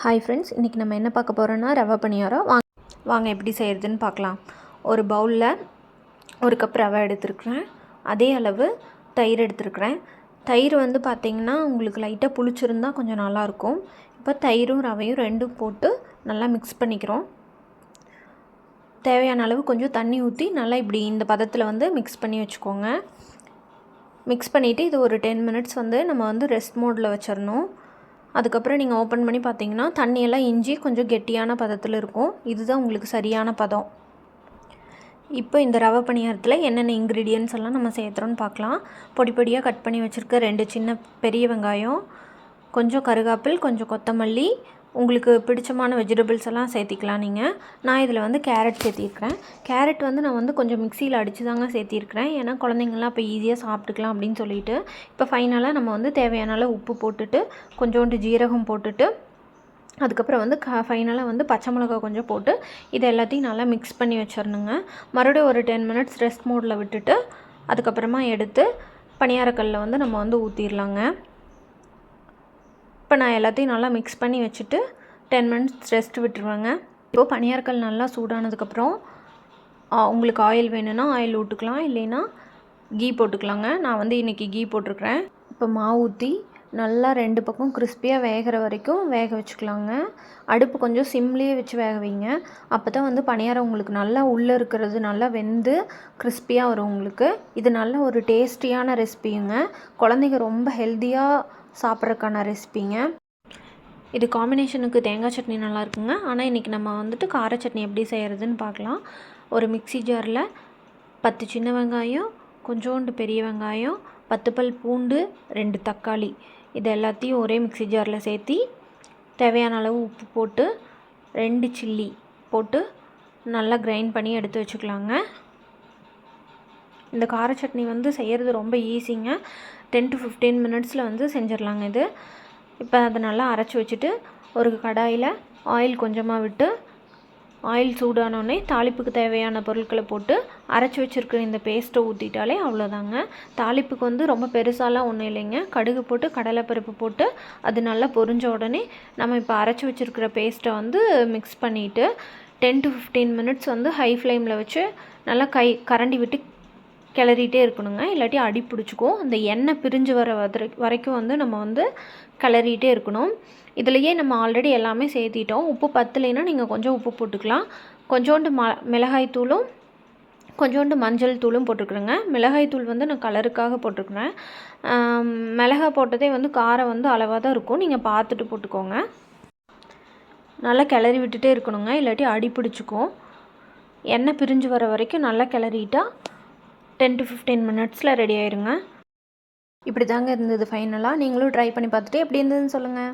Hi friends, இன்றைக்கி நம்ம என்ன பார்க்க போகிறோன்னா ரவை பணியாரம். வாங்க எப்படி செய்கிறதுன்னு பார்க்கலாம். ஒரு பவுலில் 1 கப் ரவை எடுத்துருக்குறேன். அதே அளவு தயிர் எடுத்துருக்குறேன். தயிர் வந்து பார்த்திங்கன்னா உங்களுக்கு லைட்டாக புளிச்சிருந்தா கொஞ்சம் நல்லாயிருக்கும். இப்போ தயிரும் ரவையும் ரெண்டும் போட்டு நல்லா மிக்ஸ் பண்ணிக்கிறோம். தேவையான அளவு கொஞ்சம் தண்ணி ஊற்றி நல்லா இப்படி இந்த பதத்தில் வந்து மிக்ஸ் பண்ணி வச்சுக்கோங்க. மிக்ஸ் பண்ணிவிட்டு இது ஒரு 10 மினிட்ஸ் வந்து நம்ம வந்து ரெஸ்ட் மோடில் வச்சிடணும். அதுக்கப்புறம் நீங்கள் ஓப்பன் பண்ணி பார்த்தீங்கன்னா தண்ணியெல்லாம் இஞ்சி கொஞ்சம் கெட்டியான பதத்தில் இருக்கும். இதுதான் உங்களுக்கு சரியான பதம். இப்போ இந்த ரவை பணியாரத்தில் என்னென்ன இன்க்ரீடியன்ட்ஸ் எல்லாம் நம்ம சேர்த்துறோன்னு பார்க்கலாம். பொடி பொடியாக கட் பண்ணி வச்சுருக்க 2 சின்ன பெரிய வெங்காயம், கொஞ்சம் கருவேப்பிலை, கொஞ்சம் கொத்தமல்லி, உங்களுக்கு பிடிச்சமான வெஜிடபிள்ஸ் எல்லாம் சேர்த்திக்கலாம் நீங்கள். நான் இதில் வந்து கேரட் சேர்த்திருக்கிறேன். கேரட் வந்து நான் வந்து கொஞ்சம் மிக்சியில் அடித்து தாங்க சேர்த்திருக்கிறேன். ஏன்னா குழந்தைங்கள்லாம் இப்போ ஈஸியாக சாப்பிட்டுக்கலாம் அப்படின்னு சொல்லிட்டு. இப்போ ஃபைனலாக நம்ம வந்து தேவையான அளவு உப்பு போட்டுட்டு கொஞ்சோண்டு ஜீரகம் போட்டுட்டு அதுக்கப்புறம் வந்து ஃபைனலாக வந்து பச்சை மிளகா கொஞ்சம் போட்டு இது எல்லாத்தையும் நல்லா மிக்ஸ் பண்ணி வச்சிடணுங்க. மறுபடியும் ஒரு 10 மினிட்ஸ் ரெஸ்ட் மோடில் விட்டுட்டு அதுக்கப்புறமா எடுத்து பணியாரக்கல்லில் வந்து நம்ம வந்து ஊற்றிடலாங்க. இப்போ நான் எல்லாத்தையும் நல்லா மிக்ஸ் பண்ணி வச்சுட்டு 10 மினிட்ஸ் ரெஸ்ட் விட்டுருவேங்க. இப்போது பணியாரக்கல் நல்லா சூடானதுக்கப்புறம் உங்களுக்கு ஆயில் வேணும்னா ஆயில் விட்டுக்கலாம், இல்லைன்னா கீ போட்டுக்கலாங்க. நான் வந்து இன்றைக்கி கீ போட்டிருக்கிறேன். இப்போ மாவு ஊற்றி நல்லா 2 பக்கம் கிறிஸ்பியாக வேகிற வரைக்கும் வேக வச்சுக்கலாங்க. அடுப்பு கொஞ்சம் சிம்லேயே வச்சு வேக வைங்க. அப்போ தான் வந்து பணியாரம் உங்களுக்கு நல்லா உள்ளே இருக்கிறது நல்லா வெந்து கிறிஸ்பியாக வரும் உங்களுக்கு. இது நல்ல ஒரு டேஸ்டியான ரெசிபிங்க. குழந்தைங்க ரொம்ப ஹெல்த்தியாக சாப்பிட்றதுக்கான ரெசிபிங்க. இது காம்பினேஷனுக்கு தேங்காய் சட்னி நல்லா இருக்குங்க. ஆனால் இன்றைக்கி நம்ம வந்துட்டு கார சட்னி எப்படி செய்கிறதுன்னு பார்க்கலாம். ஒரு மிக்ஸி ஜாரில் 10 சின்ன வெங்காயம், கொஞ்சோண்டு பெரிய வெங்காயம், 10 பல் பூண்டு, 2 தக்காளி, இது எல்லாத்தையும் ஒரே மிக்ஸி ஜாரில் சேர்த்தி தேவையான அளவு உப்பு போட்டு 2 சில்லி போட்டு நல்லா கிரைண்ட் பண்ணி எடுத்து வச்சுக்கலாங்க. இந்த கார சட்னி வந்து செய்கிறது ரொம்ப ஈஸிங்க. 10 to 15 மினிட்ஸில் வந்து செஞ்சிடலாங்க இது. இப்போ அதை நல்லா அரைச்சி வச்சுட்டு ஒரு கடாயில் ஆயில் கொஞ்சமாக விட்டு ஆயில் சூடானோடனே தாளிப்புக்கு தேவையான பொருட்களை போட்டு அரைச்சி வச்சுருக்கிற இந்த பேஸ்ட்டை ஊற்றிட்டாலே அவ்வளோதாங்க. தாளிப்புக்கு வந்து ரொம்ப பெருசாலாம் ஒன்றும் இல்லைங்க. கடுகு போட்டு கடலைப்பருப்பு போட்டு அது நல்லா பொரிஞ்ச உடனே நம்ம இப்போ அரைச்சி வச்சுருக்கிற பேஸ்ட்டை வந்து மிக்ஸ் பண்ணிவிட்டு 10 to 15 மினிட்ஸ் வந்து ஹை ஃப்ளேமில் வச்சு நல்லா கரண்டி விட்டு கிளறிட்டே இருக்கணுங்க. இல்லாட்டி அடி பிடிச்சிக்கும். அந்த எண்ணெய் பிரிஞ்சு வர வரைக்கும் வந்து நம்ம வந்து கிளறிட்டே இருக்கணும். இதுலேயே நம்ம ஆல்ரெடி எல்லாமே சேர்த்திட்டோம். உப்பு பத்தலைன்னா நீங்கள் கொஞ்சம் உப்பு போட்டுக்கலாம். கொஞ்சோண்டு மிளகாய் தூளும் கொஞ்சோண்டு மஞ்சள் தூளும் போட்டுக்கிறேங்க. மிளகாய் தூள் வந்து நான் கலருக்காக போட்டுக்கிறேன். மிளகாய் போட்டதே வந்து காரம் வந்து அளவாக தான் இருக்கும். நீங்கள் பார்த்துட்டு போட்டுக்கோங்க. நல்லா கிளறி விட்டுட்டே இருக்கணுங்க. இல்லாட்டி அடி பிடிச்சிக்கும். எண்ணெய் பிரிஞ்சு வர வரைக்கும் நல்லா கிளறிட்டா 10 to 15 மினிட்ஸில் ரெடி ஆயிருங்க. இப்படி தாங்க இருந்தது ஃபைனலாக. நீங்களும் ட்ரை பண்ணி பார்த்துட்டு எப்படி இருந்ததுன்னு சொல்லுங்கள்.